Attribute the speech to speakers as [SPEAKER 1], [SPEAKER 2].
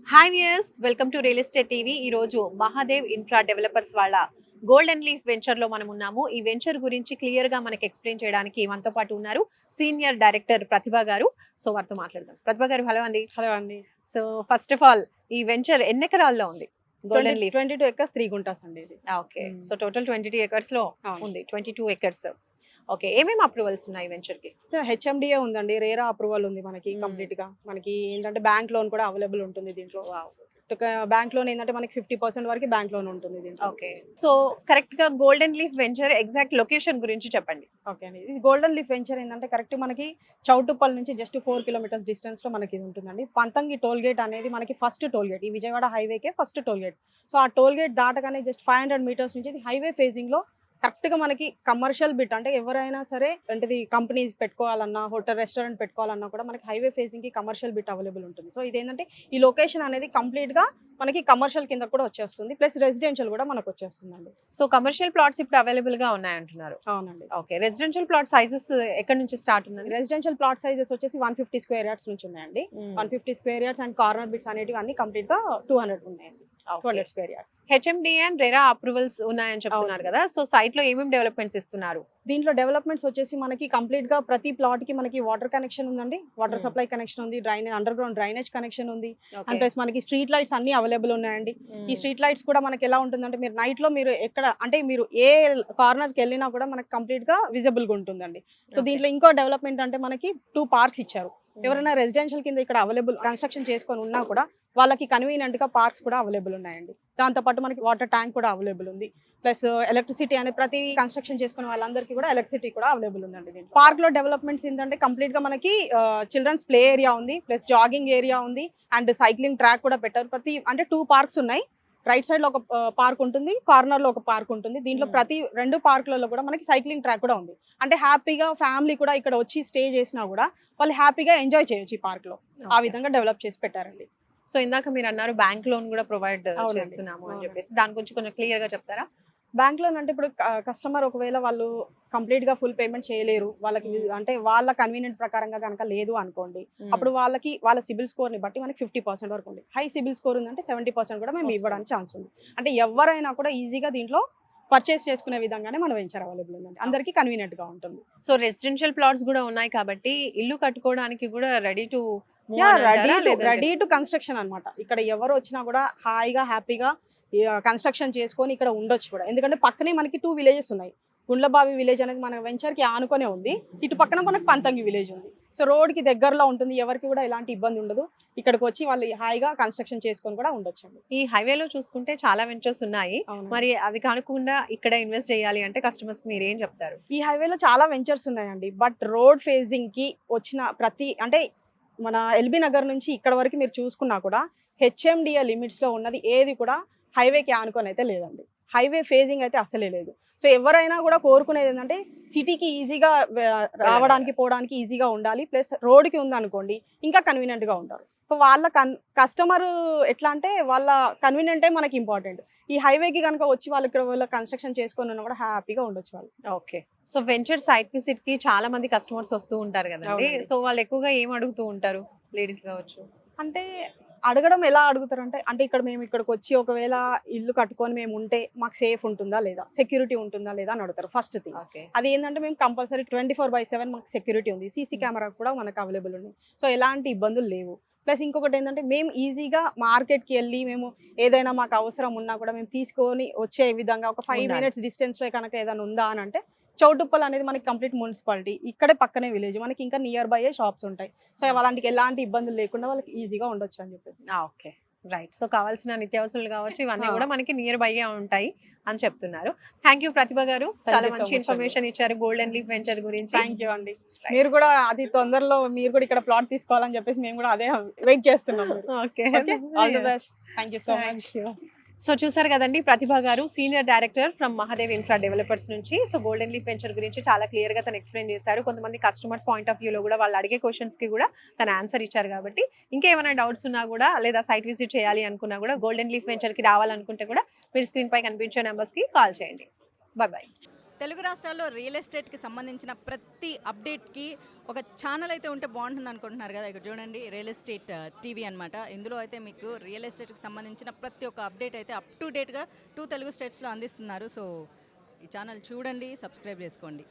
[SPEAKER 1] Hi viewers, welcome to real estate TV. ఈ రోజు Mahadev infra developers వాళ్ళ గోల్డెన్ లీఫ్ వెంచర్ లో మనం ఉన్నాము. ఈ వెంచర్ గురించి క్లియర్ గా మనకి ఎక్స్ప్లెయిన్ చేయడానికి మనతో పాటు ఉన్నారు సీనియర్ డైరెక్టర్ ప్రతిభ గారు. సో వారితో మాట్లాడదాం. ప్రతిభ గారు, హలో అండి.
[SPEAKER 2] హలో అండి.
[SPEAKER 1] సో ఫస్ట్ ఆఫ్ ఆల్, ఈ వెంచర్ ఎన్ని ఎకరాల్లో ఉంది? గోల్డెన్ లీఫ్
[SPEAKER 2] 22 ఎకర్స్ 3 గుంటాస్ అండి ఇది.
[SPEAKER 1] ఓకే, సో టోటల్ 22 ఎకర్స్ లో ఉంది. 22 ఎకర్స్. ఓకే, ఏమేమి అప్రూవల్స్ ఉన్నాయి వెంచర్ కి?
[SPEAKER 2] హెచ్ఎండిఏ ఉందండి, రేరా అప్రూవల్ ఉంది మనకి కంప్లీట్ గా. మనకి ఏంటంటే బ్యాంక్ లోన్ కూడా అవైలబుల్ ఉంటుంది దీంట్లో. బ్యాంక్ లోన్ ఏంటంటే మనకి 50% వరకు బ్యాంక్ లోన్ ఉంటుంది దీంట్లో.
[SPEAKER 1] ఓకే, సో కరెక్ట్ గా golden leaf venture exact location గురించి చెప్పండి.
[SPEAKER 2] ఓకే అండి, ఇది గోల్డెన్ లీఫ్ వెంచర్ ఏంటంటే కరెక్ట్ మనకి చౌటుప్పల్ నుంచి జస్ట్ 4 కిలోమీటర్స్ డిస్టెన్స్ లో మనకి ఇది ఉంటుందండి. పంతంగి టోల్ గేట్ అనేది మనకి ఫస్ట్ టోల్ గేట్, ఈ విజయవాడ హైవేకే ఫస్ట్ టోల్ గేట్. సో ఆ టోల్ గేట్ దాటగానే జస్ట్ 500 మీటర్స్ నుంచి ఇది హైవే ఫేజింగ్ లో కరెక్ట్ గా మనకి కమర్షియల్ బిట్, అంటే ఎవరైనా సరే అంటే కంపెనీస్ పెట్టుకోవాలన్నా, హోటల్ రెస్టారెంట్ పెట్టుకోవాలన్నా కూడా మనకి హైవే ఫేసింగ్ కి కమర్షియల్ బిట్ అవైలబుల్ ఉంటుంది. సో ఇదేంటంటే ఈ లొకేషన్ అనేది కంప్లీట్ గా మనకి కమర్షియల్ కింద కూడా వచ్చేస్తుంది, ప్లస్ రెసిడెన్షియల్ కూడా మనకు వచ్చేస్తుందండి.
[SPEAKER 1] సో కమర్షియల్ ప్లాట్స్ ఇప్పుడు అవైలబుల్ గా ఉన్నాయంటున్నారు.
[SPEAKER 2] అవునండి.
[SPEAKER 1] ఓకే, రెసిడెన్షియల్ ప్లాట్ సైజెస్ ఎక్కడ నుంచి స్టార్ట్ ఉంది?
[SPEAKER 2] రెసిడెన్షియల్ ప్లాట్ సైజెస్ వచ్చేసి 150 స్క్వేర్ యార్డ్స్ నుంచి ఉన్నాయండి. 150 square yards and corner bits అనేవి అన్ని కంప్లీట్ గా 200 ఉన్నాయండి. 200 square yards.
[SPEAKER 1] HMDA and RERA approvals ఉన్నాయని చెప్తున్నారు కదా. సో సైట్ లో ఏమేమి డెవలప్మెంట్స్ ఇస్తున్నారు?
[SPEAKER 2] దీంట్లో డెవలప్మెంట్స్ వచ్చేసి మనకి కంప్లీట్ గా ప్రతి ప్లాట్ కి మనకి వాటర్ కనెక్షన్ ఉందండి, వాటర్ సప్లై కనెక్షన్ ఉంది, అండర్ గ్రౌండ్ డ్రైనేజ్ కనెక్షన్ ఉంది, అండ్ ప్లస్ మనకి స్ట్రీట్ లైట్స్ అన్ని అవైలబుల్ ఉన్నాయండి. ఈ స్ట్రీట్ లైట్స్ కూడా మనకి ఎలా ఉంటుందంటే మీరు నైట్ లో మీరు ఎక్కడ అంటే మీరు ఏ కార్నర్ కి వెళ్ళినా కూడా మనకి కంప్లీట్ గా విజిబుల్ గా ఉంటుందండి. సో దీంట్లో ఇంకో డెవలప్మెంట్ అంటే మనకి 2 పార్క్స్ ఇచ్చారు. ఎవరైనా రెసిడెన్షియల్ కింద ఇక్కడ అవైలబుల్ కన్స్ట్రక్షన్ చేసుకొని ఉన్నా కూడా వాళ్ళకి కన్వీనియంట్ గా పార్క్స్ కూడా అవైలబుల్ ఉన్నాయండి. దాంతోపాటు మనకి వాటర్ ట్యాంక్ కూడా అవైలబుల్ ఉంది, ప్లస్ ఎలక్ట్రిసిటీ అనే ప్రతి కన్స్ట్రక్షన్ చేసుకునే వాళ్ళందరికీ కూడా ఎలక్ట్రిసిటీ కూడా అవైలబుల్ ఉందండి. పార్క్ లో డెవలప్మెంట్స్ ఏంటంటే కంప్లీట్ గా మనకి చిల్డ్రన్స్ ప్లే ఏరియా ఉంది, ప్లస్ జాగింగ్ ఏరియా ఉంది, అండ్ సైక్లింగ్ ట్రాక్ కూడా పెట్టారు. ప్రతి అంటే 2 పార్క్స్ ఉన్నాయి. రైట్ సైడ్ లో ఒక పార్క్ ఉంటుంది, కార్నర్ లో ఒక పార్క్ ఉంటుంది. దీంట్లో ప్రతి 2 పార్కులలో కూడా మనకి సైక్లింగ్ ట్రాక్ కూడా ఉంది. అంటే హ్యాపీగా ఫ్యామిలీ కూడా ఇక్కడ వచ్చి స్టే చేసినా కూడా వాళ్ళు హ్యాపీగా ఎంజాయ్ చేయొచ్చు ఈ పార్క్ లో. ఆ విధంగా డెవలప్ చేసి పెట్టారండి.
[SPEAKER 1] సో ఇందాక మీరు అన్నారు బ్యాంక్ లోన్ కూడా ప్రొవైడ్ చేస్తున్నాము అని చెప్పేసి, దాని గురించి కొంచెం క్లియర్ గా చెప్తారా?
[SPEAKER 2] బ్యాంక్ లోన్ అంటే ఇప్పుడు కస్టమర్ ఒకవేళ వాళ్ళు కంప్లీట్ గా ఫుల్ పేమెంట్ చేయలేరు, వాళ్ళకి అంటే వాళ్ళ కన్వీనియంట్ ప్రకారంగా కనుక లేదు అనుకోండి, అప్పుడు వాళ్ళకి వాళ్ళ సిబిల్ స్కోర్ ని బట్టి మనకి 50% వరకు ఉంది. హై సిబిల్ స్కోర్ ఉందంటే 70% కూడా మేము ఇవ్వడానికి ఛాన్స్ ఉంది. అంటే ఎవరైనా కూడా ఈజీగా దీంట్లో పర్చేస్ చేసుకునే విధంగానే మనం వెంచర్ అవైలబుల్ ఉందండి, అందరికీ కన్వీనియంట్ గా ఉంటుంది.
[SPEAKER 1] సో రెసిడెన్షియల్ ప్లాట్స్ కూడా ఉన్నాయి కాబట్టి ఇల్లు కట్టుకోవడానికి కూడా రెడీ టు
[SPEAKER 2] కన్స్ట్రక్షన్ అన్నమాట. ఇక్కడ ఎవరు వచ్చినా కూడా హాయిగా హ్యాపీగా కన్స్ట్రక్షన్ చేసుకొని ఇక్కడ ఉండొచ్చు కూడా. ఎందుకంటే పక్కనే మనకి 2 విలేజెస్ ఉన్నాయి. గుండ్లబావి విలేజ్ అనేది మన వెంచర్ కి ఆనుకొనే ఉంది, ఇటు పక్కన మనకు పంతంగి విలేజ్ ఉంది. సో రోడ్ కి దగ్గరలో ఉంటుంది, ఎవరికి కూడా ఎలాంటి ఇబ్బంది ఉండదు. ఇక్కడికి వచ్చి వాళ్ళు హాయిగా కన్స్ట్రక్షన్ చేసుకొని కూడా ఉండొచ్చు.
[SPEAKER 1] ఈ హైవేలో చూసుకుంటే చాలా వెంచర్స్ ఉన్నాయి, మరి అవి కాకుండా ఇక్కడ ఇన్వెస్ట్ చేయాలి అంటే కస్టమర్స్ మీరు ఏం చెప్తారు?
[SPEAKER 2] ఈ హైవేలో చాలా వెంచర్స్ ఉన్నాయండి, బట్ రోడ్ ఫేజింగ్ కి వచ్చిన ప్రతి అంటే మన ఎల్బీ నగర్ నుంచి ఇక్కడ వరకు మీరు చూసుకున్నా కూడా హెచ్ఎండిఏ లిమిట్స్ లో ఉన్నది ఏది కూడా హైవేకి ఆనుకొని అయితే లేదండి. హైవే ఫేజింగ్ అయితే అసలే లేదు. సో ఎవరైనా కూడా కోరుకునేది ఏంటంటే సిటీకి ఈజీగా రావడానికి పోవడానికి ఈజీగా ఉండాలి, ప్లస్ రోడ్కి ఉందనుకోండి ఇంకా కన్వీనియంట్గా ఉంటారు. సో వాళ్ళ కస్టమర్ ఎట్లా అంటే వాళ్ళ కన్వీనియంటే మనకి ఇంపార్టెంట్. ఈ హైవేకి కనుక వచ్చి వాళ్ళు ఇక్కడ వాళ్ళ కన్స్ట్రక్షన్ చేసుకొని ఉన్నా కూడా హ్యాపీగా ఉండొచ్చు వాళ్ళు.
[SPEAKER 1] Okay, so venture site visit కి చాలా మంది కస్టమర్స్ వస్తూ ఉంటారు కదండి. సో వాళ్ళు ఎక్కువగా ఏం అడుగుతూ ఉంటారు? లేడీస్ కావచ్చు అంటే
[SPEAKER 2] అడగడం ఎలా అడుగుతారంటే, అంటే ఇక్కడ మేము ఇక్కడికి వచ్చి ఒకవేళ ఇల్లు కట్టుకొని మేము ఉంటే మాకు సేఫ్ ఉంటుందా లేదా, సెక్యూరిటీ ఉంటుందా లేదా అని అడుగుతారు ఫస్ట్ థింగ్. అది ఏంటంటే మేము కంపల్సరీ 24/7 మాకు సెక్యూరిటీ ఉంది, సీసీ కెమెరా కూడా మనకు అవైలబుల్ ఉంది. సో ఎలాంటి ఇబ్బందులు లేవు. ప్లస్ ఇంకొకటి ఏంటంటే మేము ఈజీగా మార్కెట్కి వెళ్ళి మేము ఏదైనా మాకు అవసరం ఉన్నా కూడా మేము తీసుకొని వచ్చే విధంగా ఒక 5 మినిట్స్ డిస్టెన్స్లో కనుక ఏదైనా ఉందా అని అంటే చౌటుప్పల్ అనేది మనకి కంప్లీట్ మున్సిపాలిటీ, ఇక్కడే పక్కనే విలేజ్, మనకి ఇంకా నియర్ బై షాప్స్ ఉంటాయి. సో వాళ్ళకి ఎలాంటి ఇబ్బందులు లేకుండా వాళ్ళకి ఈజీగా ఉండొచ్చు అని చెప్పేసి.
[SPEAKER 1] Okay, right. సో కావాల్సిన నిత్యావసరాలు కావచ్చు ఇవన్నీ కూడా మనకి నియర్ బై ఉంటాయి అని చెప్తున్నారు. థ్యాంక్ యూ ప్రతిభ గారు, చాలా మంచి ఇన్ఫర్మేషన్ ఇచ్చారు గోల్డెన్ లీఫ్ వెంచర్ గురించి.
[SPEAKER 2] థ్యాంక్ యూ అండి. మీరు కూడా అది తొందరలో మీరు కూడా ఇక్కడ ప్లాట్ తీసుకోవాలని చెప్పేసి మేము కూడా అదే వెయిట్ చేస్తున్నాం.
[SPEAKER 1] Okay,
[SPEAKER 2] all the best. Thank you so much.
[SPEAKER 1] So చూసారు కదండి, ప్రతిభ గారు senior director from Mahadev infra developers నుంచి. సో గోల్డెన్ లీఫ్ వెంచర్ గురించి చాలా క్లియర్ గా తను ఎక్స్ప్లెయిన్ చేశారు. కొంతమంది కస్టమర్స్ పాయింట్ ఆఫ్ వ్యూలో కూడా వాళ్ళు అడిగే క్వశ్చన్స్ కి కూడా తన ఆన్సర్ ఇచ్చారు. కాబట్టి ఇంకేమైనా డౌట్స్ ఉన్నా కూడా లేదా సైట్ విజిట్ చేయాలి అనుకున్నా కూడా గోల్డెన్ లీఫ్ వెంచర్ కి రావాలనుకుంటే కూడా మీరు స్క్రీన్ పై కనిపించే నెంబర్స్ కి కాల్ చేయండి. Bye bye.
[SPEAKER 3] తెలుగు రాష్ట్రాల్లో రియల్ ఎస్టేట్కి సంబంధించిన ప్రతి అప్డేట్కి ఒక ఛానల్ అయితే ఉంటే బాగుంటుంది అనుకుంటున్నారు కదా. ఇక్కడ చూడండి, రియల్ ఎస్టేట్ టీవీ అనమాట. ఇందులో అయితే మీకు రియల్ ఎస్టేట్కి సంబంధించిన ప్రతి ఒక్క అప్డేట్ అయితే అప్ టు డేట్గా 2 తెలుగు స్టేట్స్లో అందిస్తున్నారు. సో ఈ ఛానల్ చూడండి, సబ్స్క్రైబ్ చేసుకోండి.